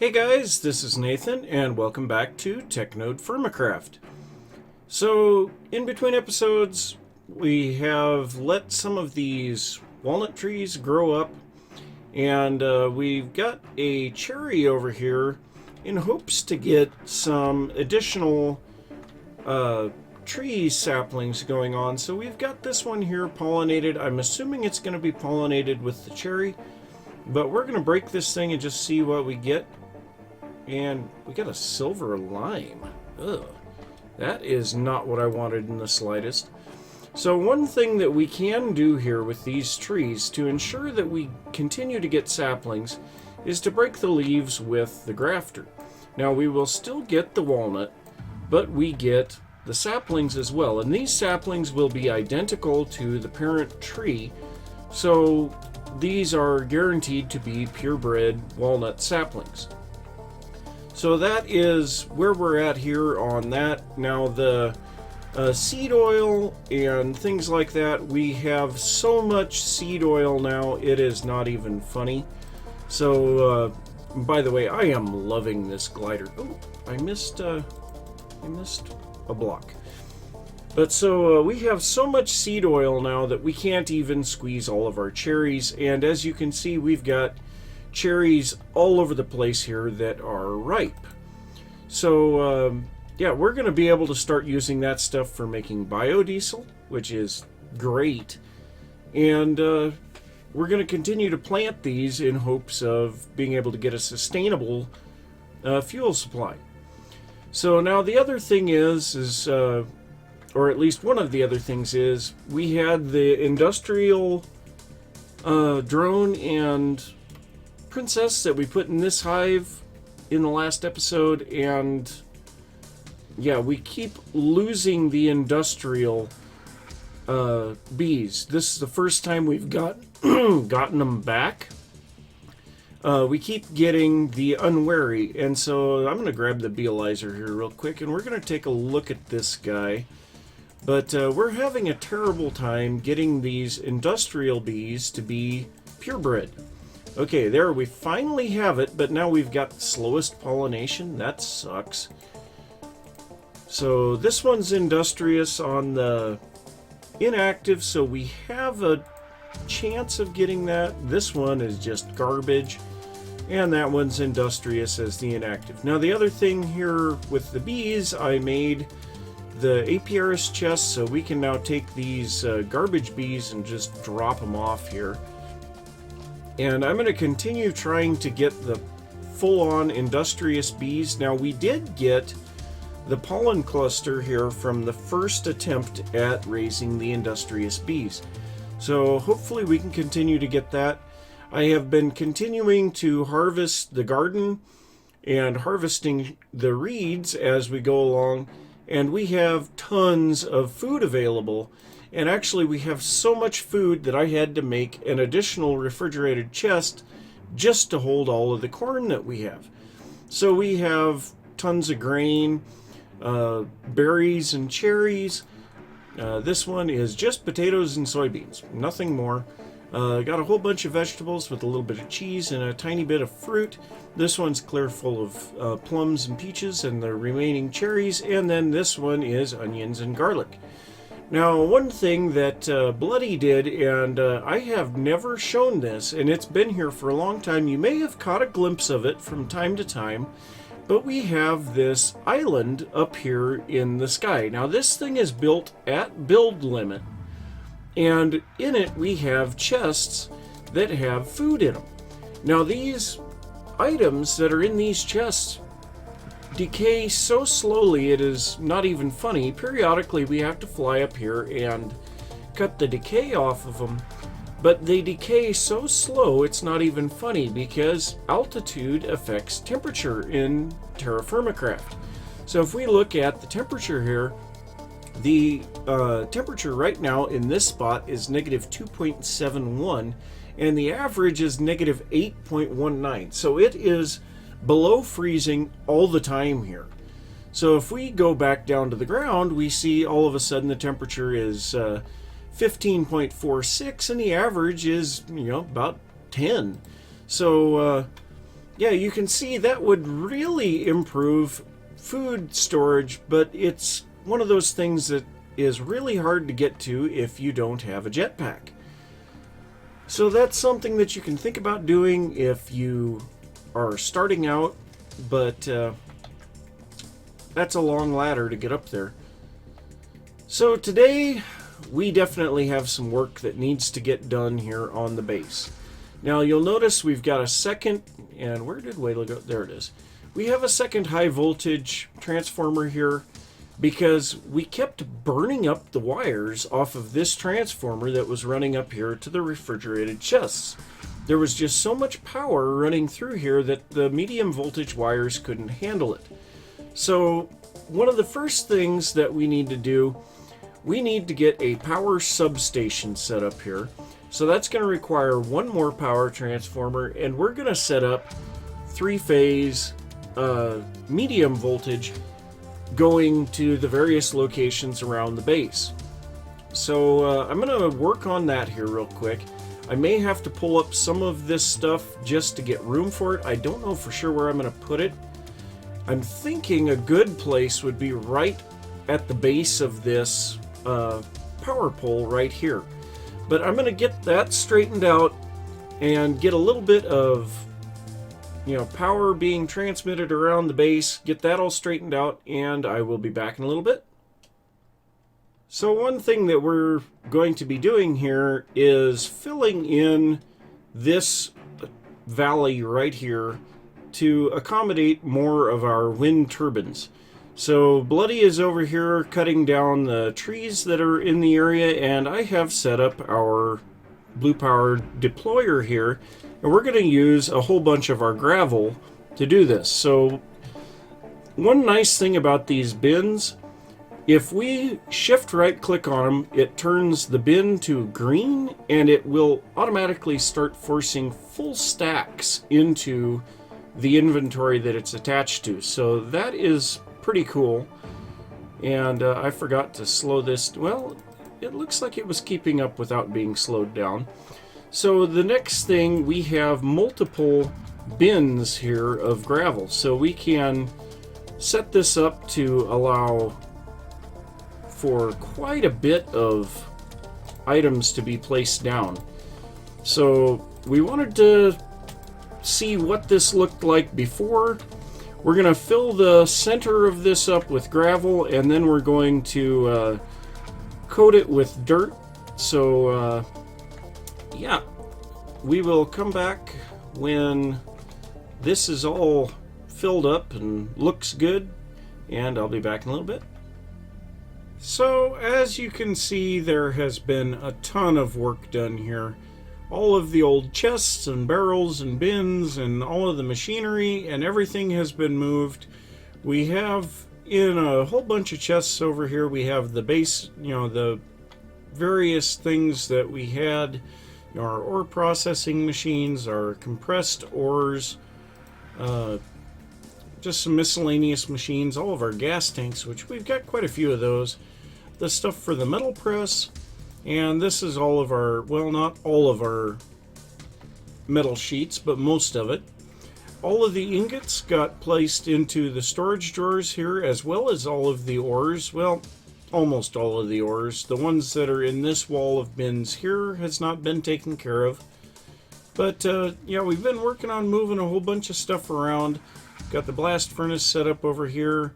Hey guys, this is Nathan, and welcome back to TechNodeFirmaCraft. So, in between episodes, we have let some of these walnut trees grow up, and we've got a cherry over here in hopes to get some additional tree saplings going on. So we've got this one here pollinated. I'm assuming it's going to be pollinated with the cherry, but we're going to break this thing and just see what we get. And we got a silver lime. Ugh. That is not what I wanted in the slightest. So one thing that we can do here with these trees to ensure that we continue to get saplings is to break the leaves with the grafter. Now we will still get the walnut, but we get the saplings as well. And these saplings will be identical to the parent tree. So these are guaranteed to be purebred walnut saplings. So that is where we're at here on that. Now the seed oil and things like that, we have so much seed oil now, it is not even funny. So, by the way, I am loving this glider. Oh, I missed a block. But so we have so much seed oil now that we can't even squeeze all of our cherries. And as you can see, we've got cherries all over the place here that are ripe. So yeah, we're going to be able to start using that stuff for making biodiesel, which is great. And we're going to continue to plant these in hopes of being able to get a sustainable fuel supply. So now the other thing is or at least one of the other things is, we had the industrial drone and princess that we put in this hive in the last episode, and yeah, we keep losing the industrial bees. This is the first time we've gotten them back. We keep getting the unwary, and so I'm going to grab the beealizer here real quick, and we're going to take a look at this guy. But we're having a terrible time getting these industrial bees to be purebred. Okay, there, we finally have it, but now we've got the slowest pollination. That sucks. So this one's industrious on the inactive, so we have a chance of getting that. This one is just garbage, and that one's industrious as the inactive. Now the other thing here with the bees, I made the apiarist chest, so we can now take these garbage bees and just drop them off here. And I'm going to continue trying to get the full-on industrious bees. Now, we did get the pollen cluster here from the first attempt at raising the industrious bees. So hopefully we can continue to get that. I have been continuing to harvest the garden and harvesting the reeds as we go along. And we have tons of food available. And actually, we have so much food that I had to make an additional refrigerated chest just to hold all of the corn that we have. So we have tons of grain, berries and cherries. This one is just potatoes and soybeans, nothing more. Got a whole bunch of vegetables with a little bit of cheese and a tiny bit of fruit. This one's clear full of plums and peaches and the remaining cherries. And then this one is onions and garlic. Now, one thing that Bloody did, and I have never shown this, and it's been here for a long time. You may have caught a glimpse of it from time to time, but we have this island up here in the sky. Now, this thing is built at build limit, and in it we have chests that have food in them. Now, these items that are in these chests decay so slowly it is not even funny. Periodically we have to fly up here and cut the decay off of them, but they decay so slow it's not even funny because altitude affects temperature in TerraFirmaCraft. So if we look at the temperature here, the temperature right now in this spot is negative 2.71 and the average is negative 8.19. So it is below freezing all the time here. So if we go back down to the ground, we see all of a sudden the temperature is 15.46 and the average is, about 10. So yeah, you can see that would really improve food storage, but it's one of those things that is really hard to get to if you don't have a jetpack. So that's something that you can think about doing if you are starting out, but that's a long ladder to get up there. So today we definitely have some work that needs to get done here on the base. Now you'll notice we've got a second, and where did Wayla go? There it is. We have a second high voltage transformer here because we kept burning up the wires off of this transformer that was running up here to the refrigerated chests. There was just so much power running through here that the medium voltage wires couldn't handle it. So one of the first things that we need to do, we need to get a power substation set up here. So that's going to require one more power transformer, and we're going to set up three-phase medium voltage going to the various locations around the base. So I'm going to work on that here real quick. I may have to pull up some of this stuff just to get room for it. I don't know for sure where I'm going to put it. I'm thinking a good place would be right at the base of this power pole right here. But I'm going to get that straightened out and get a little bit of, power being transmitted around the base, get that all straightened out, and I will be back in a little bit. So one thing that we're going to be doing here is filling in this valley right here to accommodate more of our wind turbines. So Bloody is over here cutting down the trees that are in the area, and I have set up our blue power deployer here, and we're going to use a whole bunch of our gravel to do this. So one nice thing about these bins, if we shift right click on them, it turns the bin to green, and it will automatically start forcing full stacks into the inventory that it's attached to. So that is pretty cool. And I forgot to slow this. Well, it looks like it was keeping up without being slowed down. So the next thing, we have multiple bins here of gravel. So we can set this up to allow for quite a bit of items to be placed down. So we wanted to see what this looked like before. We're going to fill the center of this up with gravel, and then we're going to coat it with dirt. So yeah, we will come back when this is all filled up and looks good, and I'll be back in a little bit. So as you can see, there has been a ton of work done here. All of the old chests and barrels and bins and all of the machinery and everything has been moved. We have in a whole bunch of chests over here, we have the base, the various things that we had, our ore processing machines, our compressed ores, just some miscellaneous machines, all of our gas tanks, which we've got quite a few of those, the stuff for the metal press. And this is all of our, well, not all of our metal sheets, but most of it. All of the ingots got placed into the storage drawers here, as well as all of the ores. Well, almost all of the ores. The ones that are in this wall of bins here has not been taken care of. But, yeah, we've been working on moving a whole bunch of stuff around. Got the blast furnace set up over here.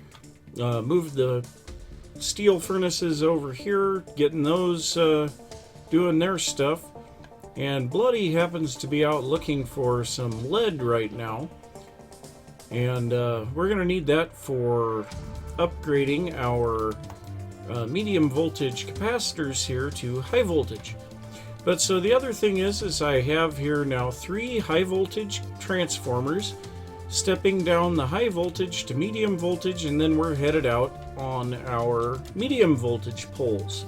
Moved the steel furnaces over here, getting those doing their stuff. And Bloody happens to be out looking for some lead right now, and we're going to need that for upgrading our medium voltage capacitors here to high voltage. But so the other thing is I have here now 3 high voltage transformers stepping down the high voltage to medium voltage, and then we're headed out on our medium voltage poles.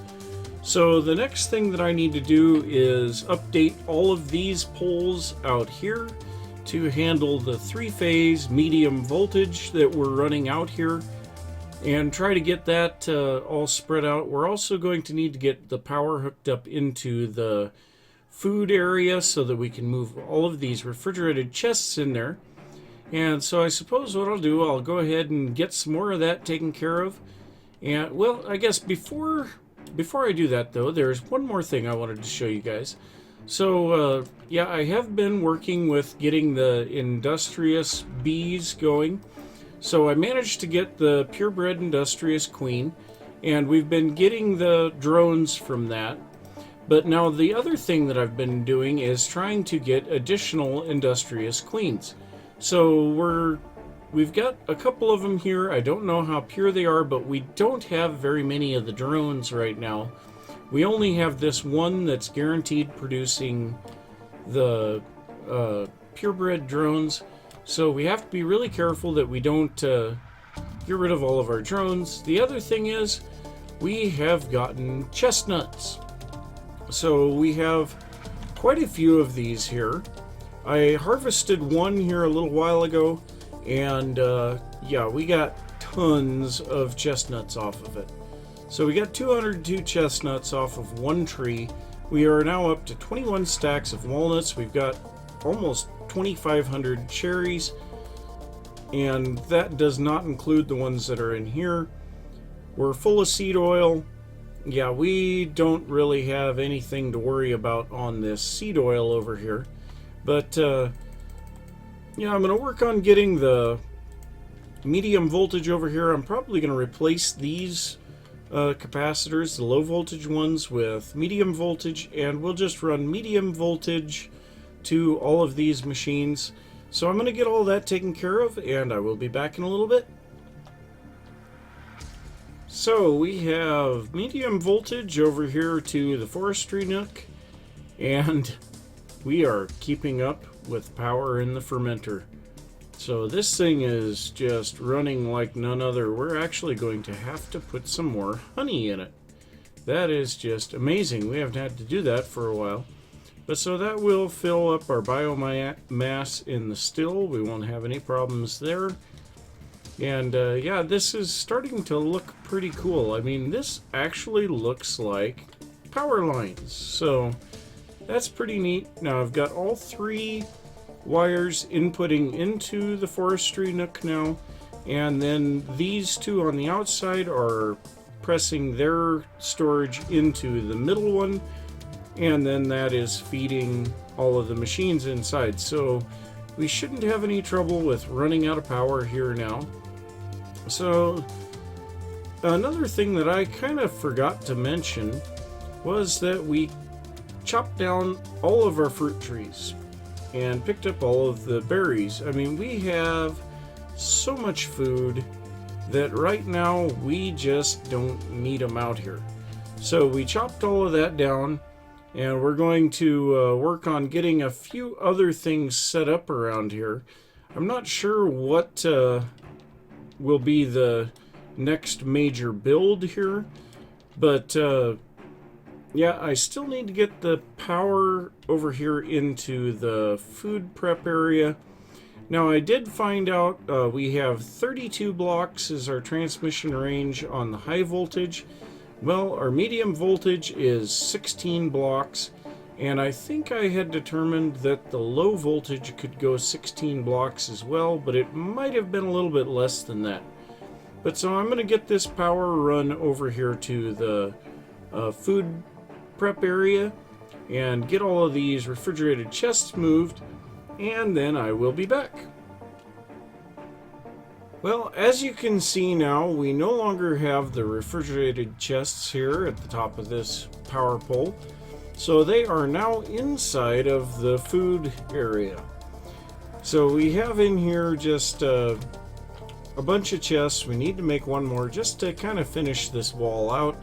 So the next thing that I need to do is update all of these poles out here to handle the 3-phase medium voltage that we're running out here, and try to get that all spread out. We're also going to need to get the power hooked up into the food area so that we can move all of these refrigerated chests in there. And so I suppose what I'll do, I'll go ahead and get some more of that taken care of. And well, I guess before I do that though, there's one more thing I wanted to show you guys. So yeah, I have been working with getting the industrious bees going. So I managed to get the purebred industrious queen, and we've been getting the drones from that. But now the other thing that I've been doing is trying to get additional industrious queens. So we've got a couple of them here. I don't know how pure they are, but we don't have very many of the drones right now. We only have this one that's guaranteed producing the purebred drones. So we have to be really careful that we don't get rid of all of our drones. The other thing is we have gotten chestnuts. So we have quite a few of these here. I harvested one here a little while ago, and yeah, we got tons of chestnuts off of it. So we got 202 chestnuts off of one tree. We are now up to 21 stacks of walnuts. We've got almost 2,500 cherries, and that does not include the ones that are in here. We're full of seed oil. Yeah, we don't really have anything to worry about on this seed oil over here. But yeah, I'm going to work on getting the medium voltage over here. I'm probably going to replace these capacitors, the low voltage ones, with medium voltage, and we'll just run medium voltage to all of these machines. So I'm going to get all that taken care of, and I will be back in a little bit. So we have medium voltage over here to the forestry nook, and we are keeping up with power in the fermenter. So this thing is just running like none other. We're actually going to have to put some more honey in it. That is just amazing. We haven't had to do that for a while. But so that will fill up our biomass in the still. We won't have any problems there. And yeah, this is starting to look pretty cool. I mean, this actually looks like power lines. So that's pretty neat. Now I've got all three wires inputting into the forestry nook now, and then these two on the outside are pressing their storage into the middle one, and then that is feeding all of the machines inside. So we shouldn't have any trouble with running out of power here now. So another thing that I kind of forgot to mention was that we chopped down all of our fruit trees and picked up all of the berries. I mean, we have so much food that right now we just don't need them out here. So we chopped all of that down, and we're going to work on getting a few other things set up around here. I'm not sure what will be the next major build here, but yeah, I still need to get the power over here into the food prep area. Now I did find out we have 32 blocks as our transmission range on the high voltage. Well, our medium voltage is 16 blocks, and I think I had determined that the low voltage could go 16 blocks as well, but it might have been a little bit less than that. But so I'm going to get this power run over here to the food prep area and get all of these refrigerated chests moved, and then I will be back. Well, as you can see now, we no longer have the refrigerated chests here at the top of this power pole. So they are now inside of the food area. So we have in here just a bunch of chests. We need to make one more just to kind of finish this wall out.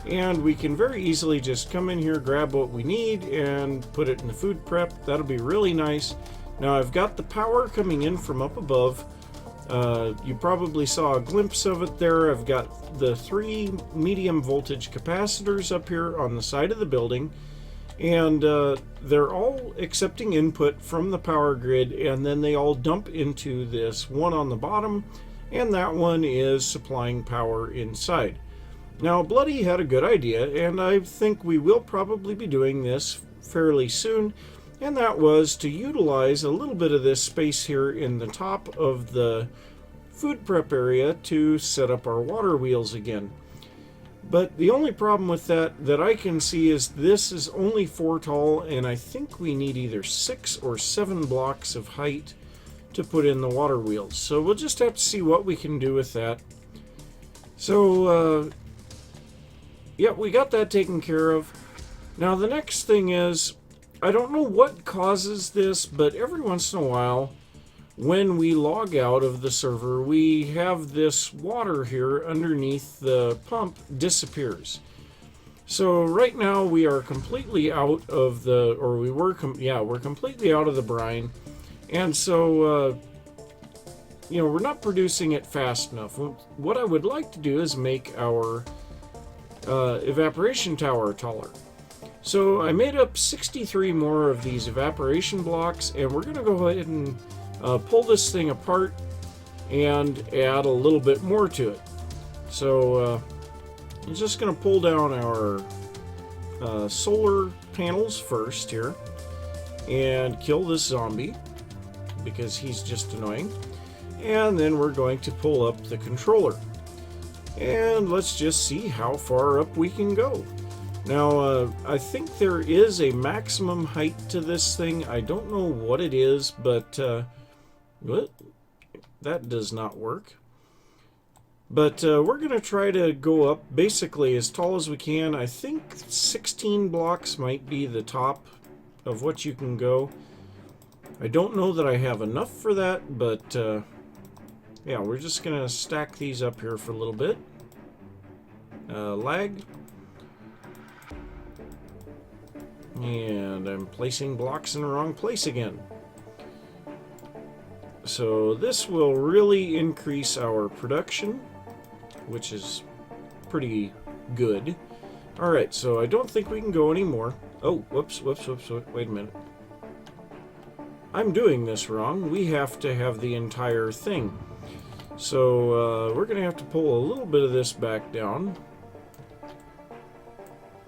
And we can very easily just come in here, grab what we need, and put it in the food prep. That'll be really nice. Now I've got the power coming in from up above. You probably saw a glimpse of it there. I've got the 3 medium voltage capacitors up here on the side of the building, and they're all accepting input from the power grid, and then they all dump into this one on the bottom, and that one is supplying power inside. Now Bloody had a good idea, and I think we will probably be doing this fairly soon. and that was to utilize a little bit of this space here in the top of the food prep area to set up our water wheels again. But the only problem with that I can see is this is only 4 tall, and I think we need either 6 or 7 blocks of height to put in the water wheels. So we'll just have to see what we can do with that. So, yeah, we got that taken care of. Now the next thing is, I don't know what causes this, but every once in a while, when we log out of the server, we have this water here underneath the pump disappears. So right now we are completely out of the, or we were, we're completely out of the brine. And so, you know, we're not producing it fast enough. What I would like to do is make our evaporation tower taller. So I made up 63 more of these evaporation blocks, and we're going to go ahead and pull this thing apart and add a little bit more to it. So I'm just going to pull down our solar panels first here and kill this zombie because he's just annoying. And then we're going to pull up the controller. And let's just see how far up we can go. Now, I think there is a maximum height to this thing. I don't know what it is, but what? That does not work. But we're going to try to go up basically as tall as we can. I think 16 blocks might be the top of what you can go. I don't know that I have enough for that, but yeah, we're just going to stack these up here for a little bit. Lag. And I'm placing blocks in the wrong place again. So this will really increase our production, which is pretty good. Alright, so I don't think we can go anymore. Oh, whoops, wait a minute. I'm doing this wrong. We have to have the entire thing. So we're going to have to pull a little bit of this back down.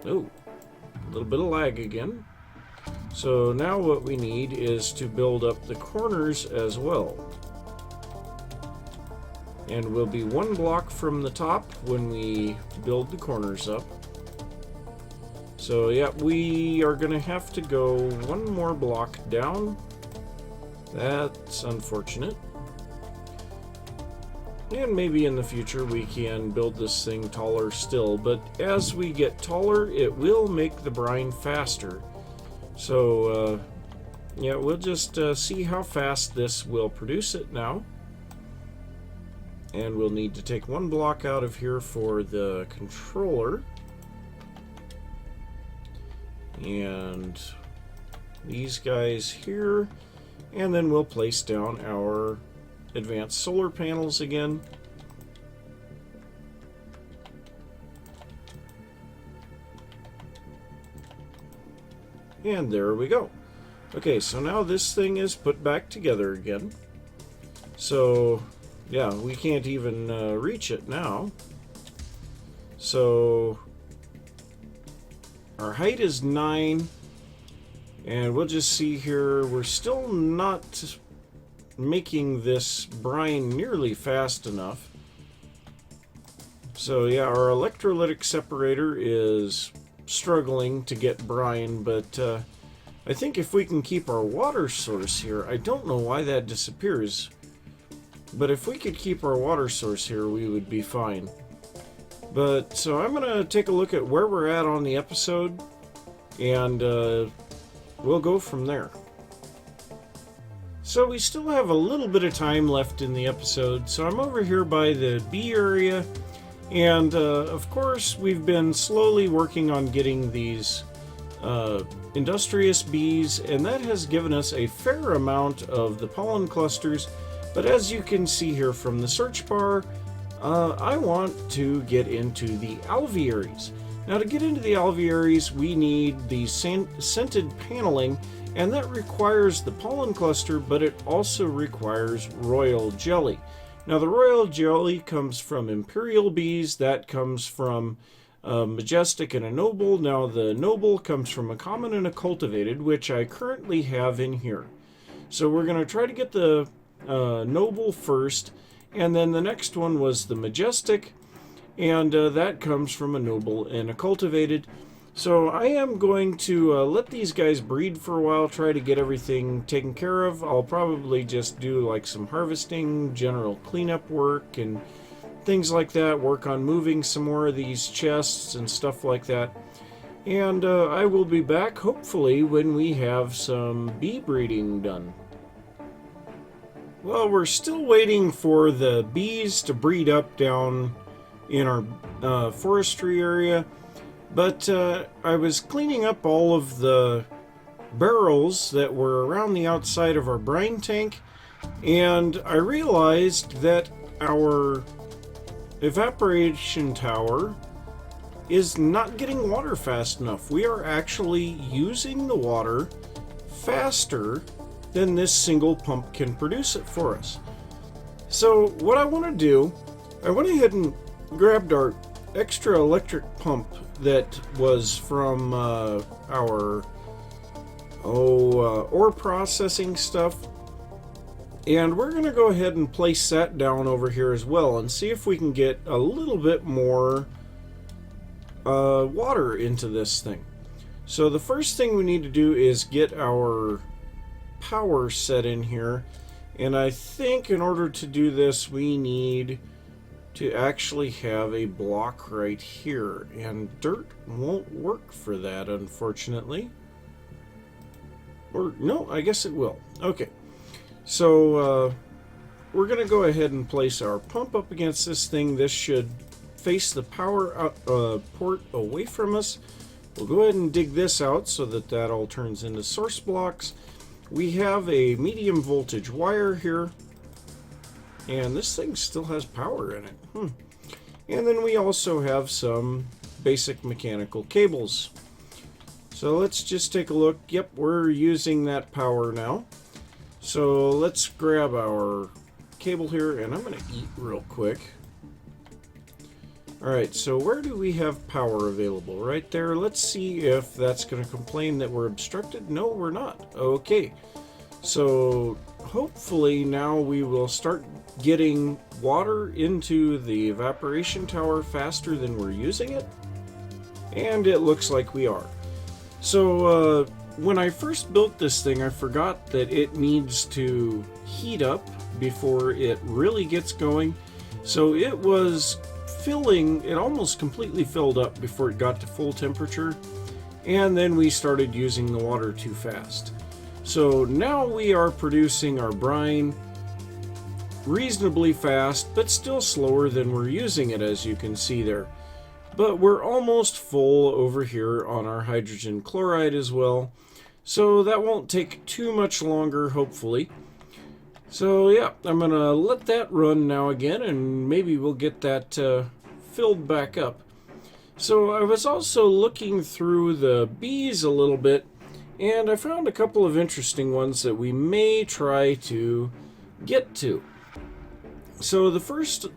Oh, a little bit of lag again. So now what we need is to build up the corners as well. And we'll be 1 block from the top when we build the corners up. So yeah, we are going to have to go 1 more block down. That's unfortunate. And maybe in the future we can build this thing taller still, but as we get taller, it will make the brine faster. So, yeah, we'll just see how fast this will produce it now. And we'll need to take 1 block out of here for the controller. And these guys here. And then we'll place down our advanced solar panels again. And there we go. Okay, so now this thing is put back together again. So, yeah, we can't even reach it now. So, our height is 9. And we'll just see here, we're still not making this brine nearly fast enough. So yeah, our electrolytic separator is struggling to get brine, but I think if we can keep our water source here, I don't know why that disappears, but if we could keep our water source here, we would be fine. But so I'm gonna take a look at where we're at on the episode, and we'll go from there. So we still have a little bit of time left in the episode, so I'm over here by the bee area, and of course we've been slowly working on getting these industrious bees, and that has given us a fair amount of the pollen clusters, but as you can see here from the search bar, I want to get into the alvearies. Now to get into the alvearies, we need the scented paneling, and that requires the pollen cluster, but it also requires royal jelly. Now the royal jelly comes from imperial bees, that comes from a majestic and a noble. Now the noble comes from a common and a cultivated, which I currently have in here. So we're going to try to get the noble first, and then the next one was the majestic, and that comes from a noble and a cultivated. So I am going to let these guys breed for a while, try to get everything taken care of. I'll probably just do like some harvesting, general cleanup work, and things like that. Work on moving some more of these chests and stuff like that. And I will be back hopefully when we have some bee breeding done. Well, we're still waiting for the bees to breed up down in our forestry area. But I was cleaning up all of the barrels that were around the outside of our brine tank, and I realized that our evaporation tower is not getting water fast enough. We are actually using the water faster than this single pump can produce it for us. So what I want to do, I went ahead and grabbed our extra electric pump that was from our ore processing stuff, and we're going to go ahead and place that down over here as well and see if we can get a little bit more water into this thing. So the first thing we need to do is get our power set in here, and I think in order to do this we need to actually have a block right here, and dirt won't work for that, unfortunately. Or no, I guess it will. Okay, so we're gonna go ahead and place our pump up against this thing. This should face the power port away from us. We'll go ahead and dig this out so that that all turns into source blocks. We have a medium voltage wire here, and this thing still has power in it. And then we also have some basic mechanical cables. So let's just take a look. Yep, we're using that power now. So let's grab our cable here, and I'm going to eat real quick. Alright, so where do we have power available? Right there. Let's see if that's going to complain that we're obstructed. No, we're not. Okay. So hopefully now we will start getting water into the evaporation tower faster than we're using it. And it looks like we are. So when I first built this thing, I forgot that it needs to heat up before it really gets going. So it was filling, it almost completely filled up before it got to full temperature. And then we started using the water too fast. So now we are producing our brine reasonably fast, but still slower than we're using it, as you can see there. But we're almost full over here on our hydrogen chloride as well, so that won't take too much longer, hopefully. So yeah, I'm gonna let that run now again, and maybe we'll get that filled back up. So I was also looking through the bees a little bit, and I found a couple of interesting ones that we may try to get to. So the first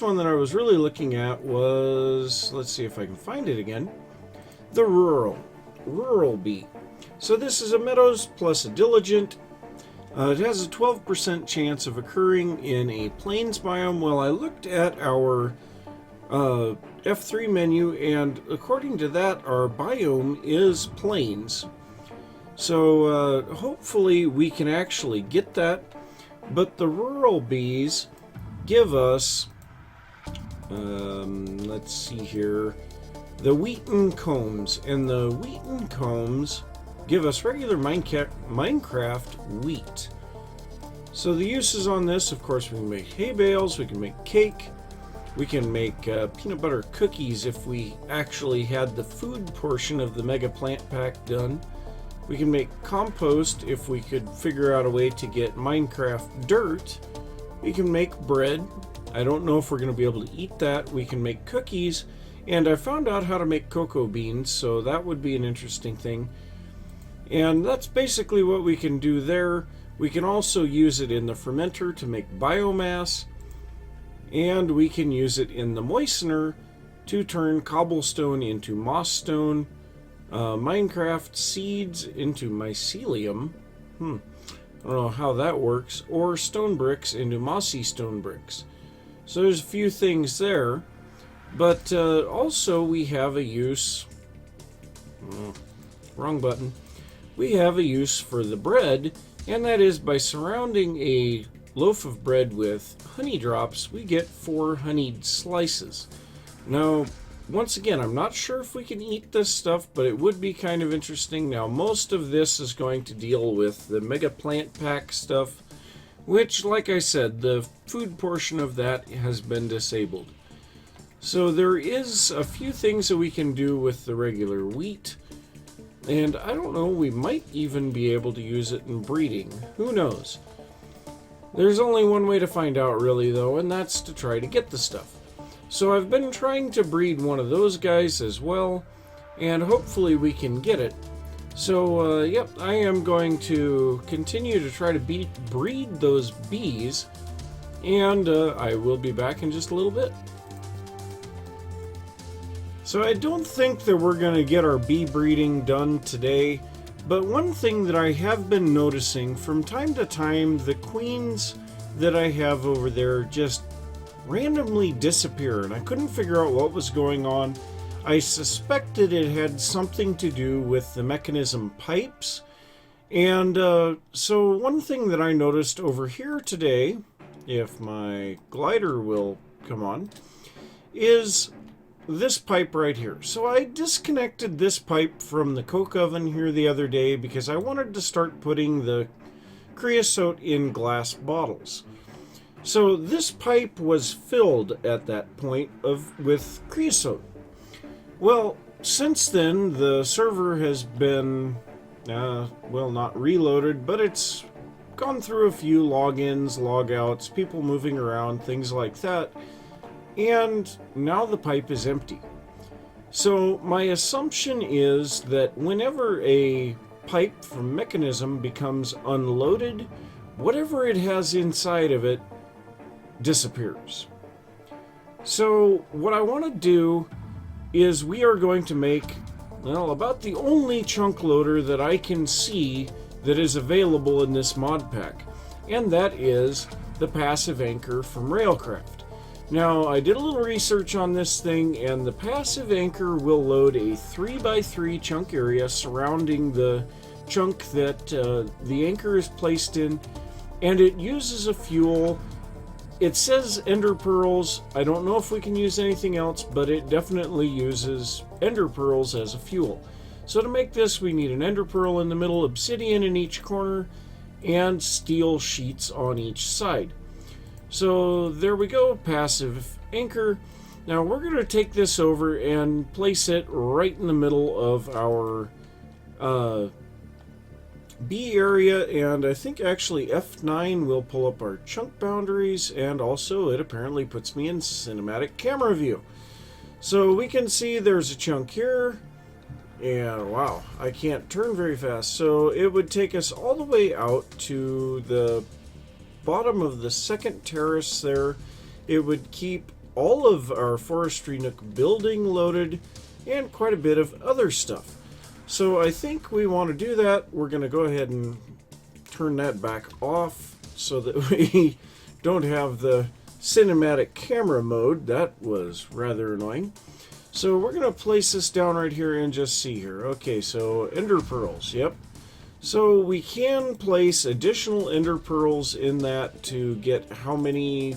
one that I was really looking at was, let's see if I can find it again, the rural bee. So this is a meadows plus a diligent. It has a 12% chance of occurring in a plains biome. Well, I looked at our F3 menu, and according to that, our biome is plains. So hopefully we can actually get that. But the rural bees give us, let's see here, the wheaten combs, and the wheaten combs give us regular Minecraft wheat. So the uses on this, of course, we can make hay bales, we can make cake, we can make peanut butter cookies if we actually had the food portion of the mega plant pack done. We can make compost if we could figure out a way to get Minecraft dirt. We can make bread. I don't know if we're going to be able to eat that. We can make cookies, and I found out how to make cocoa beans, so that would be an interesting thing. And that's basically what we can do there. We can also use it in the fermenter to make biomass, and we can use it in the moistener to turn cobblestone into moss stone, Minecraft seeds into mycelium. I don't know how that works. Or stone bricks into mossy stone bricks. So there's a few things there. But also we have a use... wrong button. We have a use for the bread, and that is by surrounding a loaf of bread with honey drops, we get 4 honeyed slices. Now, once again, I'm not sure if we can eat this stuff, but it would be kind of interesting. Now, most of this is going to deal with the Mega Plant Pack stuff, which, like I said, the food portion of that has been disabled. So there is a few things that we can do with the regular wheat. And I don't know, we might even be able to use it in breeding. Who knows? There's only one way to find out, really, though, and that's to try to get the stuff. So I've been trying to breed one of those guys as well, and hopefully we can get it. So, yep, I am going to continue to try to breed those bees, and I will be back in just a little bit. So I don't think that we're going to get our bee breeding done today, but one thing that I have been noticing from time to time, the queens that I have over there just randomly disappear, and I couldn't figure out what was going on. I suspected it had something to do with the mechanism pipes, and so one thing that I noticed over here today, if my glider will come on, is this pipe right here. So I disconnected this pipe from the coke oven here the other day because I wanted to start putting the creosote in glass bottles. So this pipe was filled at that point with creosote. Well, since then the server has been, well, not reloaded, but it's gone through a few logins, logouts, people moving around, things like that. And now the pipe is empty. So my assumption is that whenever a pipe from mechanism becomes unloaded, whatever it has inside of it disappears. So what I want to do is we are going to make, well, about the only chunk loader that I can see that is available in this mod pack, and that is the passive anchor from Railcraft. Now, I did a little research on this thing, and the passive anchor will load a 3x3 chunk area surrounding the chunk that the anchor is placed in, and it uses a fuel. It says ender pearls. I don't know if we can use anything else, but it definitely uses ender pearls as a fuel. So to make this, we need an ender pearl in the middle, obsidian in each corner, and steel sheets on each side. So there we go, passive anchor. Now we're going to take this over and place it right in the middle of our B area, and I think actually F9 will pull up our chunk boundaries, and also it apparently puts me in cinematic camera view. So we can see there's a chunk here, and wow, I can't turn very fast. So it would take us all the way out to the bottom of the second terrace there. It would keep all of our forestry nook building loaded and quite a bit of other stuff. So I think we want to do that. We're going to go ahead and turn that back off so that we don't have the cinematic camera mode. That was rather annoying. So we're going to place this down right here and just see here. Okay, so ender pearls, yep. So we can place additional ender pearls in that to get how many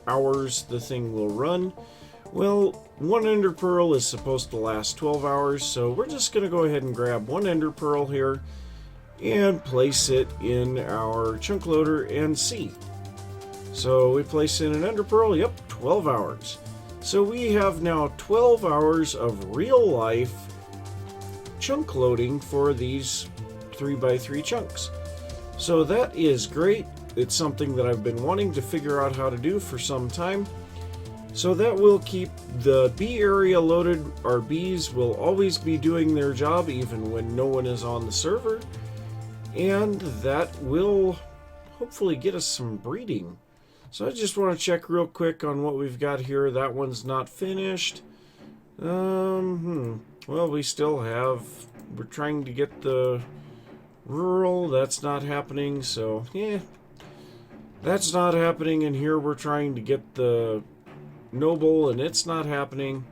hours the thing will run. Well, one ender pearl is supposed to last 12 hours, so we're just going to go ahead and grab one ender pearl here and place it in our chunk loader and see. So we place in an ender pearl, yep, 12 hours. So we have now 12 hours of real life chunk loading for these 3x3 chunks. So that is great. It's something that I've been wanting to figure out how to do for some time. So that will keep the bee area loaded. Our bees will always be doing their job even when no one is on the server. And that will hopefully get us some breeding. So I just want to check real quick on what we've got here. That one's not finished. Well, we still have... We're trying to get the rural. That's not happening, so, yeah. That's not happening, and here we're trying to get the noble, and it's not happening.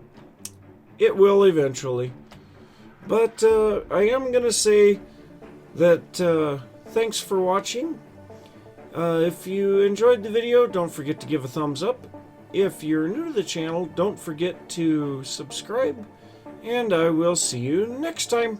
It will eventually. But I am going to say that thanks for watching. If you enjoyed the video, don't forget to give a thumbs up. If you're new to the channel, don't forget to subscribe. And I will see you next time.